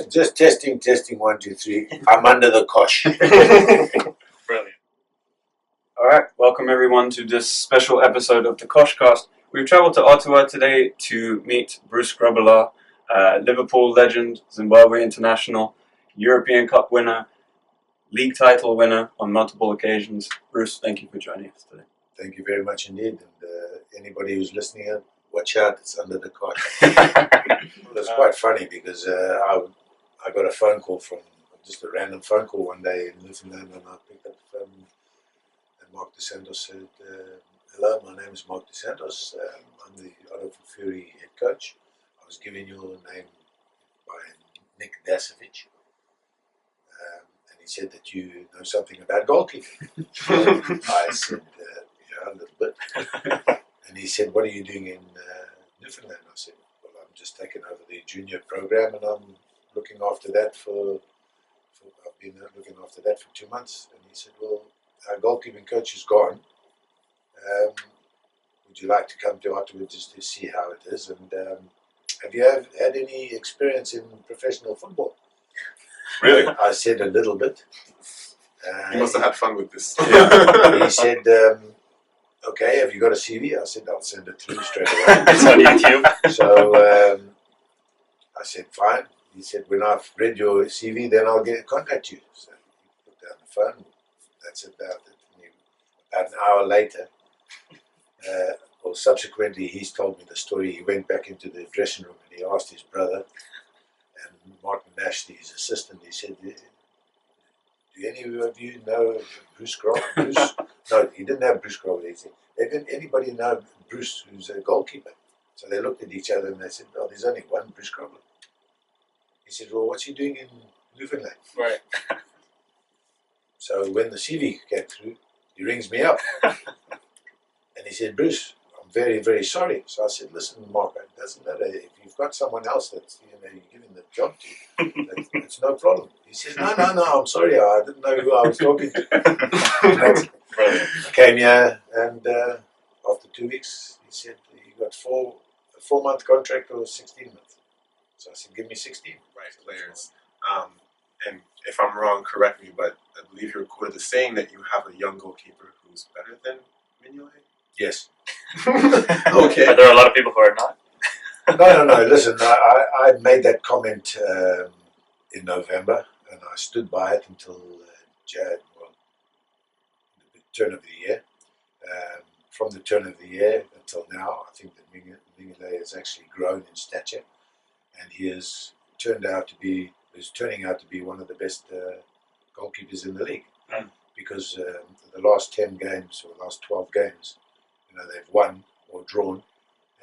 just testing, 1, 2, 3. I'm under the Cosh. Brilliant. All right, welcome everyone to this special episode of the Coshcast. We've travelled to Ottawa today to meet Bruce Grobbelaar, Liverpool legend, Zimbabwe international, European Cup winner, league title winner on multiple occasions. Bruce, thank you for joining us today. Thank you very much indeed. And anybody who's listening, watch out, it's under the Cosh. It's quite funny because I got a phone call from just a random phone call one day in Newfoundland, and I picked up the phone. Mark DeSantos said, hello, my name is Mark DeSantos. I'm the Ottawa Fury head coach. I was given your name by Nick Dasovic. And he said that you know something about goalkeeping. I said, yeah, a little bit. And he said, what are you doing in Newfoundland? I said, well, I'm just taking over the junior program and I'm looking after that I've been looking after that for 2 months. And he said, well, our goalkeeping coach is gone. Would you like to come to Ottawa just to see how it is? And have you had any experience in professional football? Really? I said a little bit. You must have had fun with this. Yeah. He said, okay, have you got a CV? I said, I'll send it through straight away. It's on YouTube. So I said, fine. He said, when I've read your CV, then I'll contact you. So he put down the phone. That's about it. About an hour later, well, subsequently, he's told me the story. He went back into the dressing room and he asked his brother, and Martin Nash, his assistant, he said, do any of you know Bruce Grobbelaar? No, he didn't have Bruce Grobbelaar. He said, did anybody know Bruce, who's a goalkeeper? So they looked at each other and they said, oh, there's only one Bruce Grobbelaar. He said, well, what's he doing in Newfoundland? Right. So when the CV came through, he rings me up. And he said, Bruce, I'm very, very sorry. So I said, listen, Mark, it doesn't matter. If you've got someone else that's you're giving the job to, it's no problem. He says, no, I'm sorry. I didn't know who I was talking to. I came here, and after 2 weeks, he said, you got a 4-month contract or 16 months. So I said, give me 16. Right, players. And if I'm wrong, correct me, but I believe you're quoted as saying that you have a young goalkeeper who's better than Mignolet? Yes. Okay. Are there a lot of people who are not? No. Listen, I made that comment in November, and I stood by it until the turn of the year. From the turn of the year until now, I think that Mignolet has actually grown in stature, and he has turning out to be one of the best goalkeepers in the league. Because the last 10 games or last 12 games, they've won or drawn,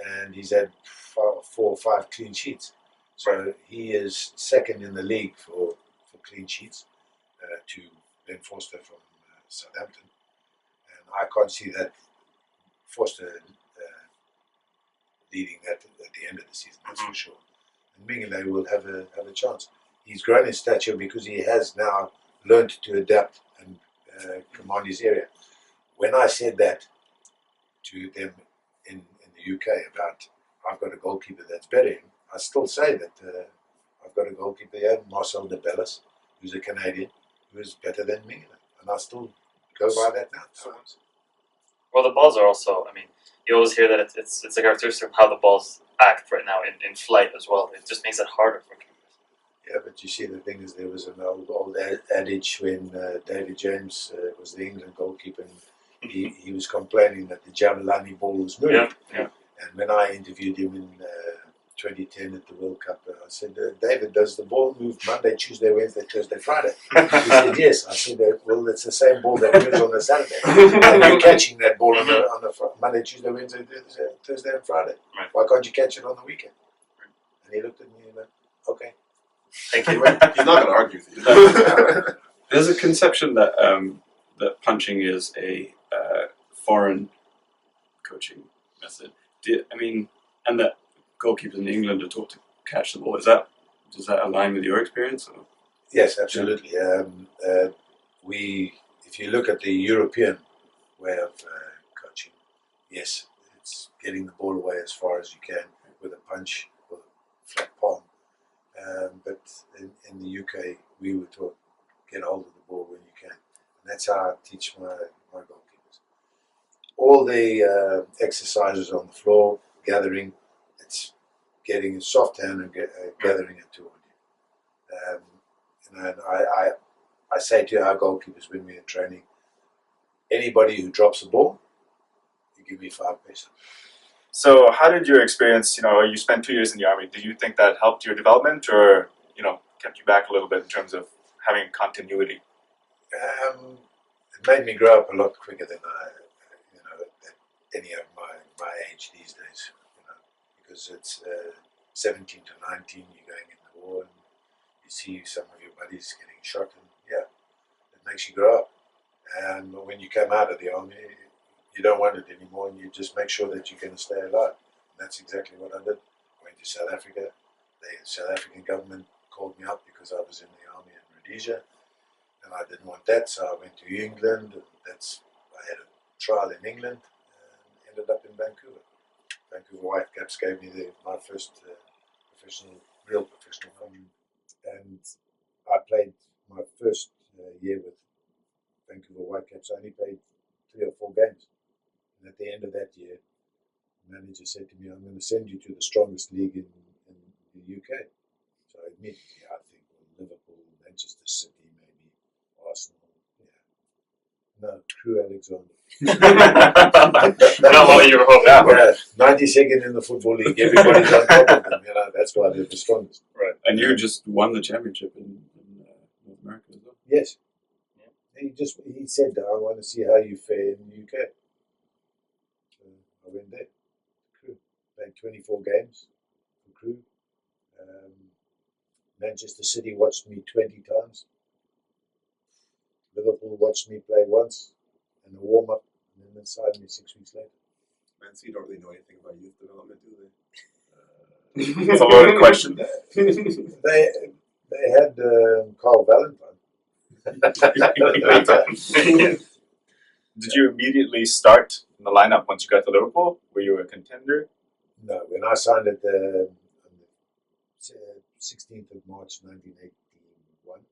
and he's had 4 or 5 clean sheets. So he is second in the league for clean sheets to Ben Forster from Southampton, and I can't see that Forster leading that at the end of the season. That's for sure. And Mignolet will have a chance. He's grown in stature because he has now learned to adapt and command his area. When I said that to them in the UK about I've got a goalkeeper that's better than him, I still say that I've got a goalkeeper here, Marcel de Bellis, who's a Canadian, who is better than Mignolet. And I still go by that now. Well, the balls are also, you always hear that it's a characteristic of how the balls act right now in flight as well. It just makes it harder for keepers. Yeah, but you see, the thing is, there was an old adage when David James was the England goalkeeper, and he was complaining that the Javelani ball was moving. Yeah. And when I interviewed him in 2010 at the World Cup, I said, David, does the ball move Monday, Tuesday, Wednesday, Thursday, Friday? He said, yes. I said, well, it's the same ball that moves on a Saturday. And you're catching that ball on a Monday, Tuesday, Wednesday, Thursday, and Friday. Right. Why can't you catch it on the weekend? And he looked at me and went, okay. Thank you. He's not going to argue with you. There's a conception that that punching is a foreign coaching method. And that goalkeepers in England are taught to catch the ball. Does that align with your experience? Or? Yes, absolutely. If you look at the European way of coaching, yes, it's getting the ball away as far as you can with a punch or a flat palm. But in the UK, we were taught get hold of the ball when you can. And that's how I teach my goalkeepers. All the exercises on the floor, gathering, it's getting a soft hand and gathering it toward you. And I say to our goalkeepers when we're in training, anybody who drops the ball, you give me 5 pesos. So, how did your experience? You spent 2 years in the army. Did you think that helped your development, or kept you back a little bit in terms of having continuity? It made me grow up a lot quicker than at any of my age these days. Because it's 17 to 19, you're going in the war, and you see some of your buddies getting shot, and it makes you grow up. And when you come out of the army, you don't want it anymore, and you just make sure that you're going to stay alive. And that's exactly what I did. I went to South Africa. The South African government called me up because I was in the army in Rhodesia, and I didn't want that, so I went to England, and I had a trial in England, and ended up in Vancouver. Vancouver Whitecaps gave me my first real professional contract, and I played my first year with Vancouver Whitecaps. I only played 3 or 4 games. And at the end of that year, the manager said to me, I'm going to send you to the strongest league in the UK. So immediately I think, Liverpool, Manchester City, maybe Arsenal. No, Crew Alexander. Not what you were hoping. 92nd in the Football League. Everybody's on top of them. That's why they're the strongest. Right. And you just won the championship in North America as well. Yes. He said, I want to see how you fare in the UK. So I went there. Crew. Played 24 games for Crew. Manchester City watched me 20 times. Liverpool watched me play once in a warm-up, and then signed me 6 weeks later. Man City don't really know anything about youth development, do they? It's a loaded question. They had Carl Valentine. Did you immediately start in the lineup once you got to Liverpool? Were you a contender? No, when I signed it on the 16th of March 1981,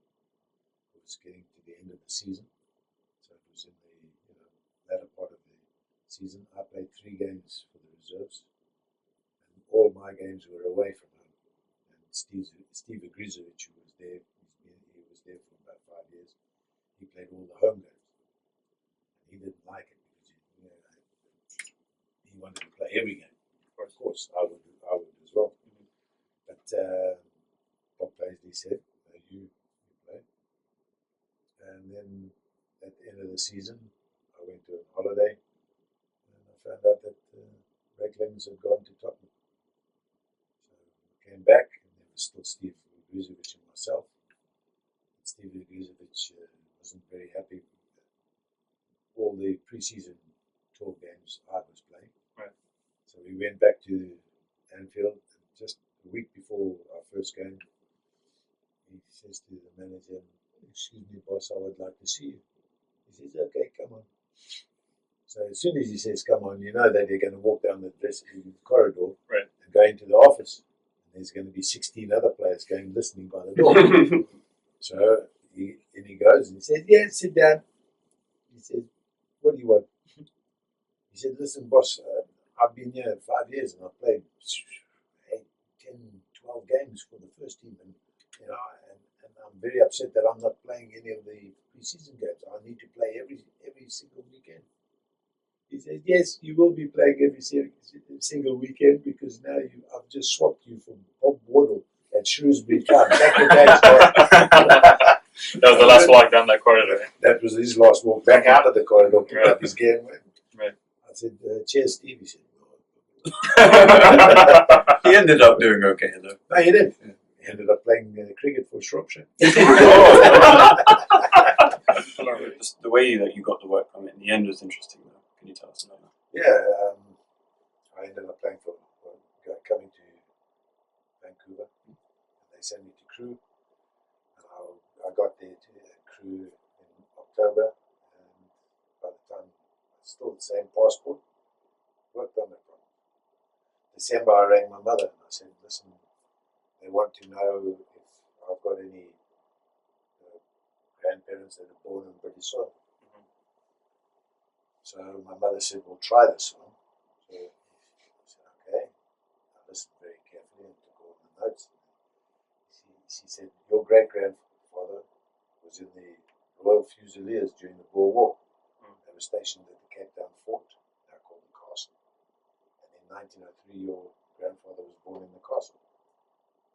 it was getting to the end of the season. So it was in the latter part of the season. I played 3 games for the reserves, and all my games were away from home. And Steve Agrizovic, who was there, he was there for about 5 years. He played all the home games. He didn't like it because he wanted to play every game. Of course, I would as well. But Bob Paisley said, "You play." And then at the end of the season, I went to a holiday, and I found out that Ray Clemens had gone to Tottenham. So I came back, and there was still Steve Agrizovic and myself. Steve Agrizovic wasn't very happy with all the pre-season tour games I was playing. Right. So we went back to Anfield, and just a week before our first game, he says to the manager, "Excuse me, boss, I would like to see you." He says, "Okay, come on." So as soon as he says, "Come on," you know that they're going to walk down the dressing corridor, right, and go into the office. And there's going to be 16 other players going listening by the door. So he goes and he says, "Yeah, sit down." He says, "What do you want?" He said, "Listen, boss, I've been here 5 years, and I've played 8, 10, 12 games for the first team, and I'm very upset that I'm not playing any of the pre-season games. I need to play every single weekend." He said, "Yes, you will be playing every single weekend, because now I've just swapped you from Bob Wardle at Shrewsbury Town." Back the days, that was the last walk down that corridor. That was his last walk back out of the corridor, pick up his game. Right. I said, "Cheers, Steve." He said, He ended up doing okay, though. "No, he did." Yeah. He ended up playing cricket for Shropshire. Just the way that you got the work from it in the end was interesting, though. Can you tell us about that? Yeah, I ended up playing coming to Vancouver, and they sent me to Crew, and I got there to Crew in October, and by the time still the same passport, worked on that problem. December, I rang my mother and I said, "Listen, they want to know if I've got any grandparents that are born in British soil. So my mother said, "We'll try this one." So I said, "Okay." I listened very carefully and took all the notes. She said, "Your great grandfather was in the Royal Fusiliers during the Boer War. They were stationed at the Cape Town fort, now called the castle. And in 1903, your grandfather was born in the castle.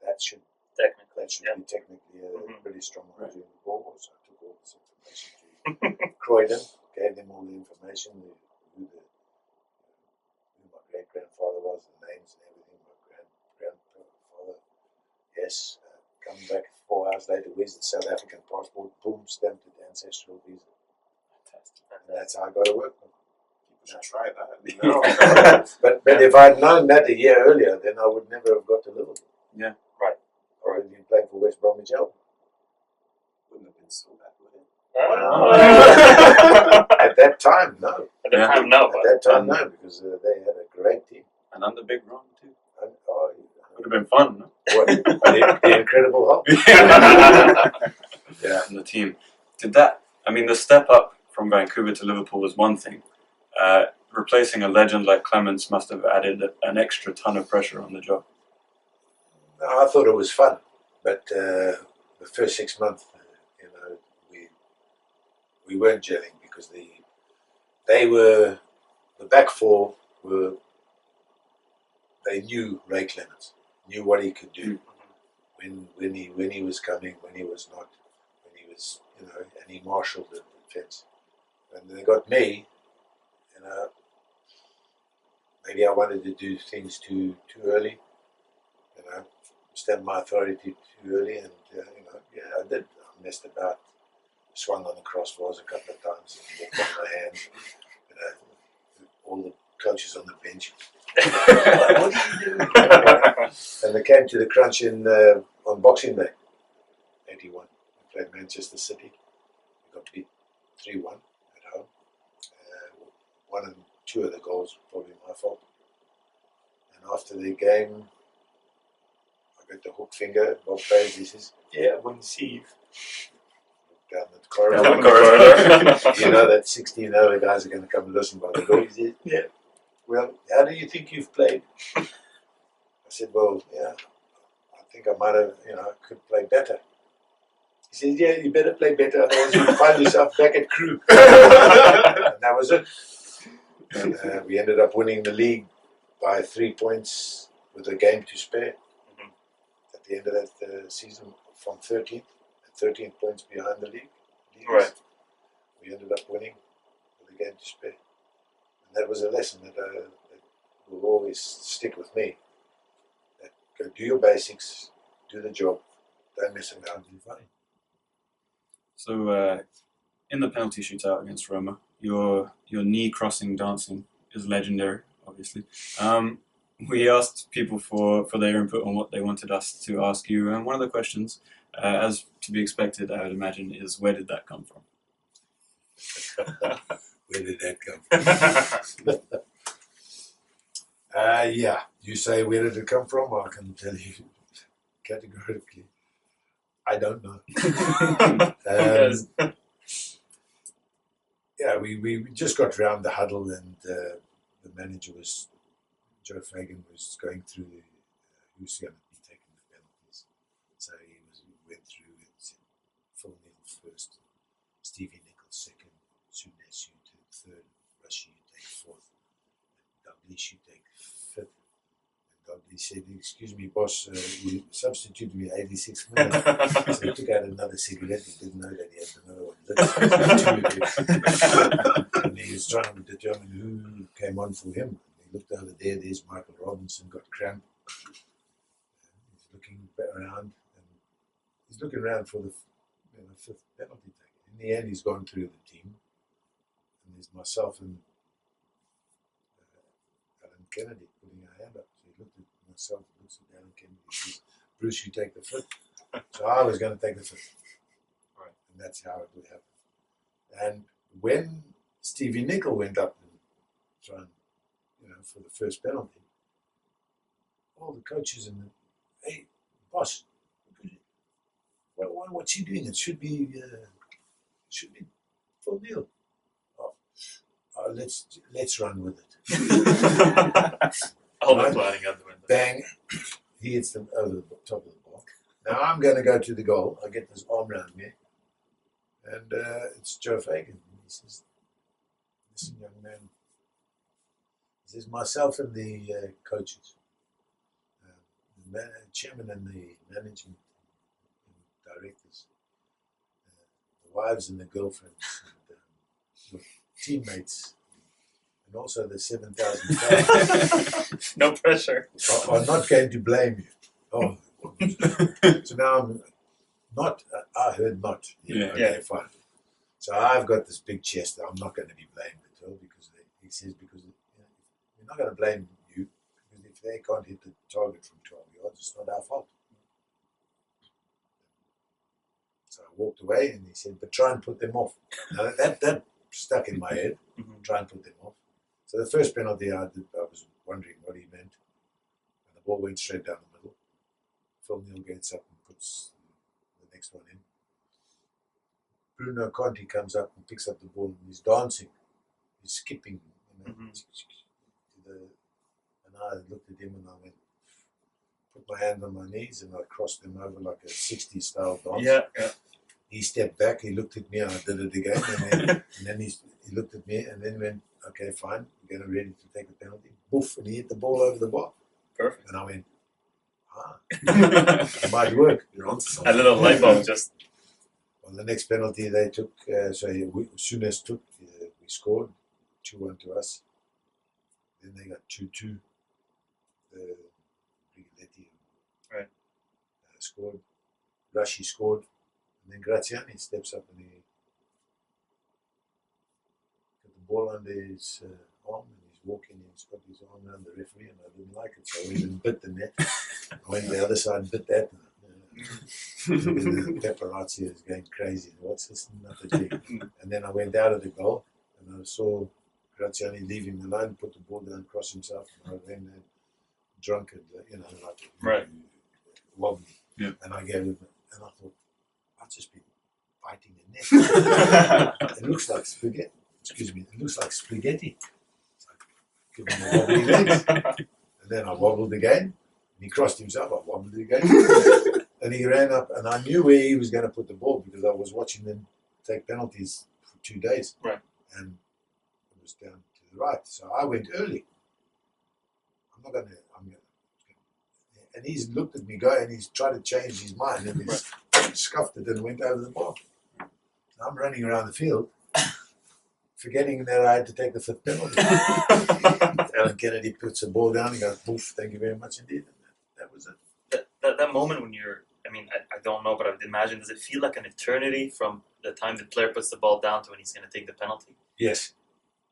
That should be technically a pretty strong one during the Boer War." So I took all this information to Croydon, gave them all the information, who my great grandfather was, the names and everything. My grandfather, yes. Come back 4 hours later, where's the South African passport? Boom, stamped it, ancestral visa. Fantastic. And that's how I got to work. People should try that. No. but if I'd known that a year earlier, then I would never have got to Liverpool. Yeah. Right. I would have been playing for West Bromwich Albion. Wouldn't have been so bad, would it? At that time, no. At that time, no. At that time, no, because they had a great team. And under Big Ron too. And, Would have been fun, no? what, the Incredible Hulk. Yeah. And the team. Did that, I mean, the step up from Vancouver to Liverpool was one thing. Replacing a legend like Clements must have added an extra ton of pressure on the job. No, I thought it was fun, but the first 6 months, we weren't gelling because the back four they knew Ray Clements, knew what he could do when he was coming, when he was not, when he was, and he marshalled the defense. When they got me, maybe I wanted to do things too early, stamp my authority too early, and I did. I messed about, swung on the crossbars a couple of times, and walked on my hand. All the coaches on the bench. What are you doing? And they came to the crunch on Boxing Day, 81. We played Manchester City. We got beat 3-1 at home. 1 and 2 of the goals were probably my fault. And after the game, I got the hook finger. Bob Page, he says, "Yeah, I wouldn't see you." Down the corridor. You know that 16 other guys are going to come and listen by the door. He said, "Yeah, well, how do you think you've played?" I said, "Well, yeah, I think I might have, I could play better." He says, "Yeah, you better play better, otherwise you'll find yourself back at Crew." And that was it. And we ended up winning the league by 3 points with a game to spare. At the end of that season, from 13th. 13 points behind the league. Right. We ended up winning with a game to spare. And that was a lesson that will always stick with me. That go do your basics, do the job, don't mess around, you're fine. So, in the penalty shootout against Roma, your knee crossing dancing is legendary, obviously. We asked people for their input on what they wanted us to ask you, and one of the questions, as to be expected, I would imagine, is where did that come from? Where did that come from? Yeah, you say where did it come from? I can tell you categorically, I don't know. Yeah, we just got round the huddle, and the manager Joe Fagan was going through who's going to be taking the penalties. So he went through and said, Phil Neal first, Stevie Nichols second, Sunes you take third, Rushy you take fourth, and Douglas you take fifth. And Douglas said, "Excuse me, boss, you substituted me 86 minutes." So he took out another cigarette. He didn't know that he had another one. And he was trying to determine who came on for him. He looked over there, there's Michael Robinson, got cramp. He's looking around, and he's looking around for the fifth penalty taker. In the end, he's gone through the team, and there's myself and Alan Kennedy putting a hand up. So he looked at myself, looks at Alan Kennedy, he says, "Bruce, you take the fifth." So I was going to take the fifth. Right. And that's how it would happen. And when Stevie Nicol went up and tried, for the first penalty, all the coaches hey, boss, what's he doing? It should be full deal. Oh, let's run with it. All the Right. planning out the window. Bang! He hits them over the top of the ball. Now I'm going to go to the goal. I get this arm around me, and it's Joe Fagan. He says, "Listen, young man." He says, "Myself and the coaches, the chairman and the management and directors, the wives and the girlfriends, and, your teammates, and also the 7,000 fans No pressure. are not going to blame you." Oh, so now I'm not. I heard not. Yeah. Okay, fine. So I've got this big chest. I'm not going to be blamed at all because he says because we're not going to blame you because if they can't hit the target from 12 yards, it's not our fault. So I walked away and he said, "But try and put them off." Now that stuck in my head. Try and put them off. So the first penalty I was wondering what he meant, and the ball went straight down the middle. Phil Neal gets up and puts the next one in. Bruno Conti comes up and picks up the ball and he's dancing, he's skipping, and I looked at him and I went, put my hand on my knees and I crossed them over like a 60s style dance. Yeah. He stepped back, he looked at me and I did it again, and then he looked at me and then went, "Okay, fine, we're getting ready to take the penalty." Boof, and he hit the ball over the bar. Perfect. And I went, it might work. You're onto something. A little light bulb just. On the next penalty they took, as soon as took, we scored 2-1 to us. Then they got 2-2. Rigoletti Right. Scored. Rashi scored. And then Graziani steps up and he got the ball under his arm and he's walking and he's got his arm around the referee and I didn't like it, so I went and bit the net. I went to the other side and bit that. The paparazzi is going crazy. What's this? Nothing. And then I went out of the goal and I saw Graziani leaving the line, put the ball down, cross himself, and I went and drunk and like Right. wobbly. Yeah. And I gave him, and I thought, I've just been biting the net. It looks like spaghetti. Excuse me. It looks like spaghetti. It's like, give him a wobbly legs. And then I wobbled again. And he crossed himself. I wobbled again. And he ran up, and I knew where he was going to put the ball because I was watching them take penalties for 2 days. Right. And it was down to the right. So I went early. I'm going to. And he's looked at me go and he's tried to change his mind and he's scuffed it and went over the ball. So I'm running around the field, forgetting that I had to take the 5th penalty. Alan Kennedy puts the ball down and goes, "Poof, thank you very much indeed." And that was it. That moment when you're, I don't know, but I would imagine, does it feel like an eternity from the time the player puts the ball down to when he's going to take the penalty? Yes,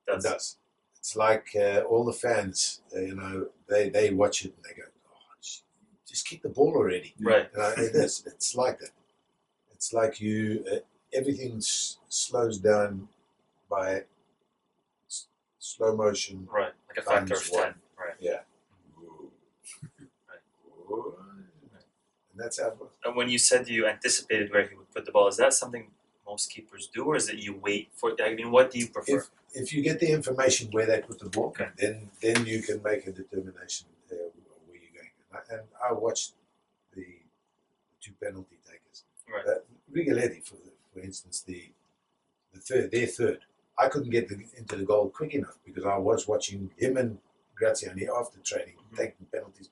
it does. It's like all the fans, they watch it and they go, "Oh, just kick the ball already." Right. It is. It's like that. It's like everything slows down by slow motion. Right. Like a factor of Times 10. one. Right. Yeah. Right. And that's how it was. And when you said you anticipated where he would put the ball, is that something most keepers do, or is it you wait for it? What do you prefer? If you get the information where they put the ball, Okay. then you can make a determination where you're going. And I watched the 2 penalty takers. Right. Rigoletti, for instance, their third. I couldn't get into the goal quick enough because I was watching him and Graziani after training, taking penalties.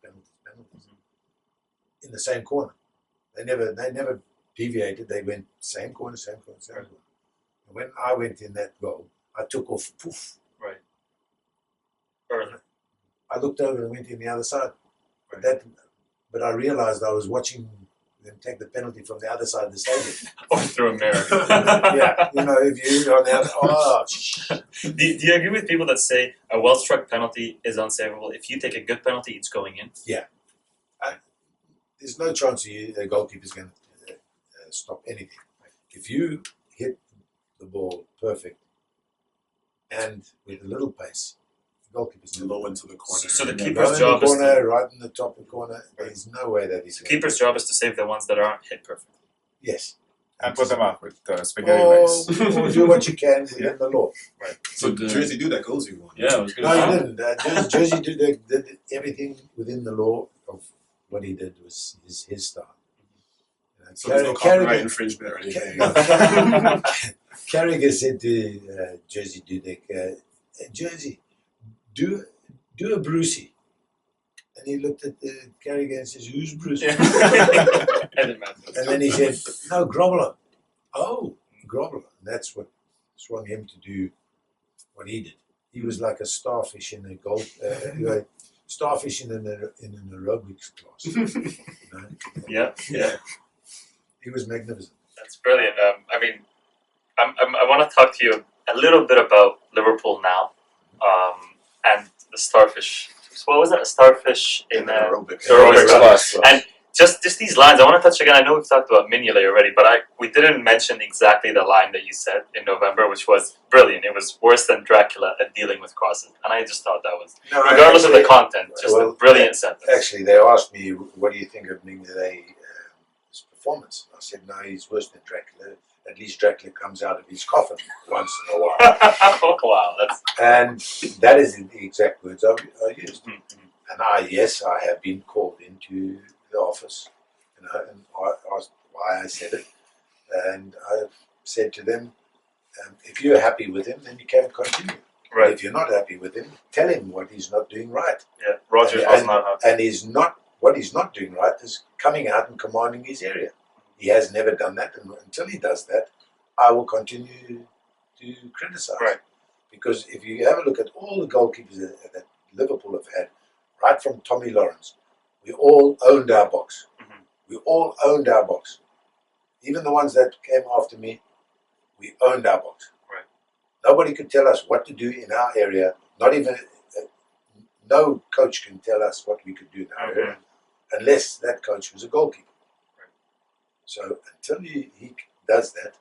In the same corner. They never deviated. They went same corner. And when I went in that goal, I took off, poof. Right. Early. I looked over and went in the other side. Right. But I realized I was watching them take the penalty from the other side of the stadium. Or through a mirror. Yeah, if you're on the other, Do you agree with people that say a well-struck penalty is unsavable? If you take a good penalty, it's going in? Yeah. There's no chance a goalkeeper's going to stop anything. If you hit the ball perfect and with a little pace, Goalkeeper's never Low into the corner. So the low keeper's in job the is corner, right in the top of the corner. There's no way that he's the keeper's job is to save the ones that aren't hit perfect. Yes. And put them up with spaghetti legs. Or do what you can within the law. Right. So But, Jersey do that goes you one. Yeah, I was No, gonna he say. didn't. Jersey did everything within the law of what he did was his style. So there's no copyright infringement or anything. Carragher said to Jersey Dudek, Jersey, do a Brucey. And he looked at Carragher and says, who's Bruce? Yeah. And then he said, no, Grobbelaar. Oh, Grobbelaar. And that's what swung him to do what he did. He was like a starfish in a starfish in an aerobics class. You know? Yeah. He was magnificent. That's brilliant. I mean, I want to talk to you a little bit about Liverpool now, and the starfish. So what was that? A starfish in aerobics. aerobics class. And just these lines. I want to touch again. I know we've talked about Mignolet already, but we didn't mention exactly the line that you said in November, which was brilliant. It was worse than Dracula at dealing with crosses, and I just thought that was, regardless of the content, just a brilliant sentence. Actually, they asked me, what do you think of Mignolet's performance? And I said, no, he's worse than Dracula. At least Dracula comes out of his coffin once in a while. Wow, that's And that is the exact words I used. Mhm. And I have been called into the office, and I asked why I said it. And I said to them, if you're happy with him, then you can continue. right. If you're not happy with him, tell him what he's not doing right. Yeah, Rogers And- was not happy. And what he's not doing right is coming out and commanding his area. He has never done that, and until he does that, I will continue to criticize. Right. Because if you have a look at all the goalkeepers that Liverpool have had, right from Tommy Lawrence, we all owned our box. Mhm. We all owned our box. Even the ones that came after me, we owned our box. Right. Nobody could tell us what to do in our area. Not even no coach can tell us what we could do in our Mhm. area, unless that coach was a goalkeeper. So until he does that,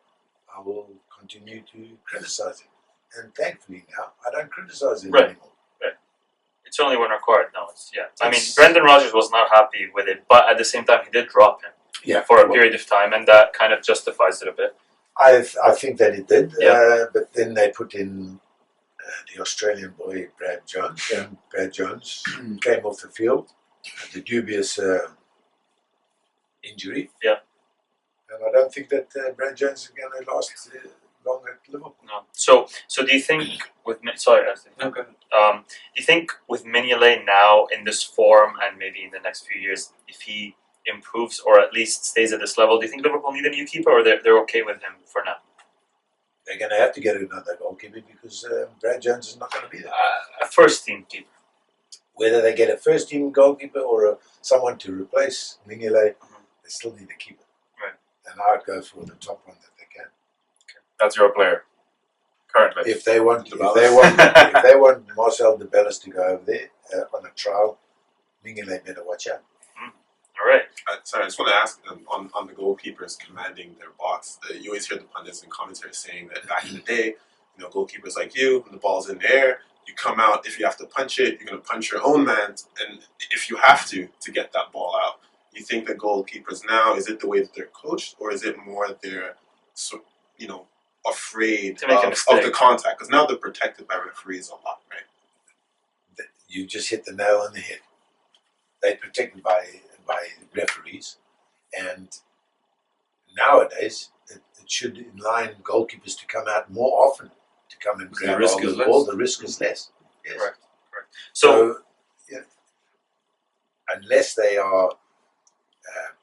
I will continue to criticize him. And thankfully now, I don't criticize him Right. anymore. It's only when required. No, I mean, It's- Brendan Rodgers was not happy with it, but at the same time, he did drop him for a period of time, and that kind of justifies it a bit. I think that it did, Yeah. but then they put in the Australian boy, Brad Jones, and Brad Jones came off the field with a dubious injury. Yeah. And I don't think that Brad Jones is going to last long at Liverpool. No. So do you think with sorry, Ashley. Okay. Do you think with Mignolet now in this form and maybe in the next few years, if he improves or at least stays at this level, do you think Liverpool need a new keeper or they're okay with him for now? They're going to have to get another goalkeeper because Brad Jones is not going to be there. A first team keeper. Whether they get a first team goalkeeper or someone to replace Mignolet, they still need a keeper. Right. And I'd go for the top one that they can. That's your player currently. If they want, DeBellis. if they want Marcel de Bellis to go over there on a trial, Mignolet better watch out. All right. Sorry, I just want to ask on the goalkeepers commanding their box. You always hear the pundits and commentators saying that back in the day, goalkeepers like you, when the ball's in the air, you come out. If you have to punch it, you're going to punch your own man, and if you have to get that ball out. You think that goalkeepers now, is it the way that they're coached, or is it more they're afraid To make a of mistake. the contact? Because now they're protected by referees a lot, right? You just hit the nail on the head. They're protected by referees, and nowadays it should align goalkeepers to come out more often to come and grab risk hold is of the less. ball. The risk is less. Yes. Correct. So yeah, unless they are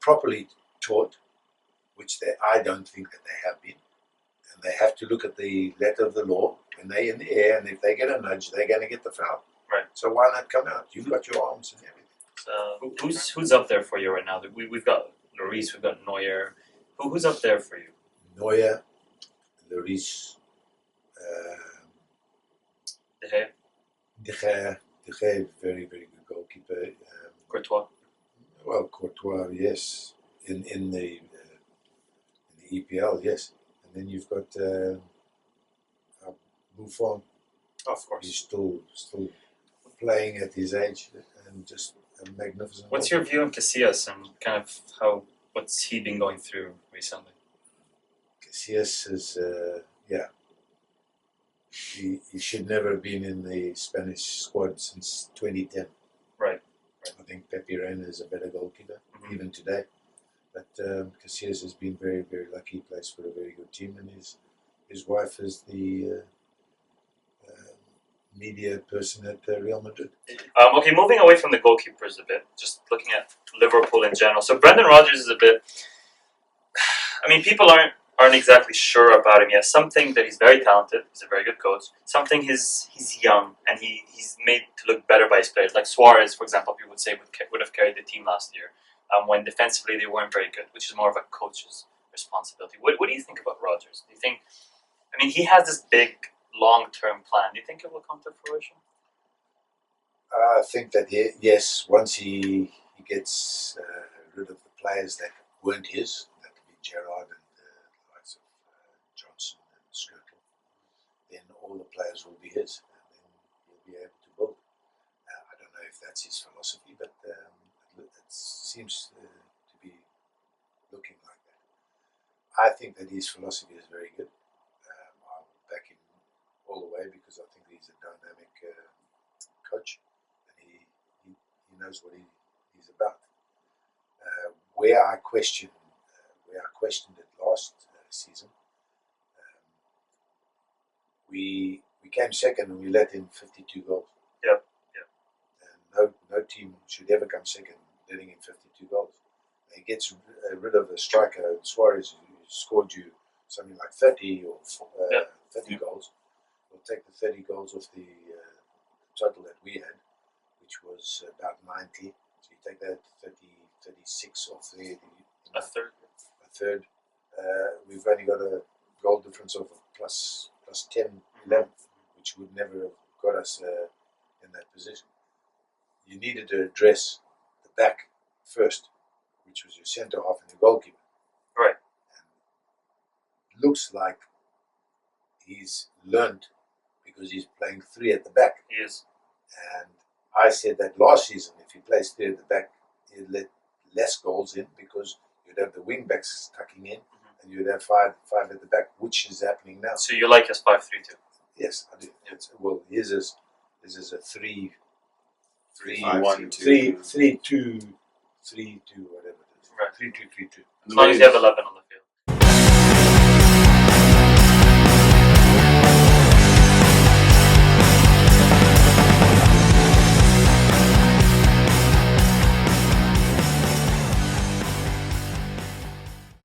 properly taught, which I don't think that they have been, and they have to look at the letter of the law when they're in the air, and if they get a nudge, they're going to get the foul. Right. So why not come out? You've got your arms and everything. who's up there for you right now? We've got Lloris, we've got Neuer. Who's up there for you? Neuer, Lloris, De Gea, De Gea, very, very good goalkeeper. Courtois. Well, Courtois, yes, in the EPL, yes, and then you've got Buffon. Of course. He's still playing at his age and just a magnificent. What's your view on Casillas and kind of what's he been going through recently? Casillas is, he should never have been in the Spanish squad since 2010. Right. I think Pepe Reina is a better goalkeeper, Mhm. even today. But Casillas has been very, very lucky. He plays for a very good team, and his wife is the media person at Real Madrid. Okay, moving away from the goalkeepers a bit, just looking at Liverpool in general. So Brendan Rodgers is a bit. I mean, people aren't exactly sure about him yet. Some think that he's very talented. He's a very good coach. Some think he's young and he's made to look better by his players. Like Suarez, for example, people would say would have carried the team last year when defensively they weren't very good, which is more of a coach's responsibility. What do you think about Rodgers? Do you think? I mean, he has this big long-term plan. Do you think it will come to fruition? I think that yes, once he gets rid of the players that weren't his, that would be Gerrard and the likes of Johnson and Skirtle, then all the players will be his, and then he'll be able to build. I don't know if that's his philosophy, but it seems to be looking like that. I think that his philosophy is very good. I'll back him all the way because I think he's a dynamic coach. He knows what he's about. Where I questioned it last season, we came second and we let in 52 goals. Yeah. And no team should ever come second letting in 52 goals. He gets rid of a striker, Suarez, who scored you something like 30 or 30 goals. We'll take the 30 goals off the total that we had, which was about 90. So you take that 30, 36 off there. A third. We've only got a goal difference of plus 10, 11, which would never have got us in that position. You needed to address the back first, which was your centre half and your goalkeeper. Right. And it looks like he's learned because he's playing three at the back. He is. And I said that last season, if he plays three at the back, he'd let less goals in because you'd have the wing backs tucking in and you'd have five at the back, which is happening now. So you like his 5-3-2? Yes, I do. Well, his is a 3-1-2, 3-2, whatever it is. Right. 3-2-3-2. As long as you have 11 on the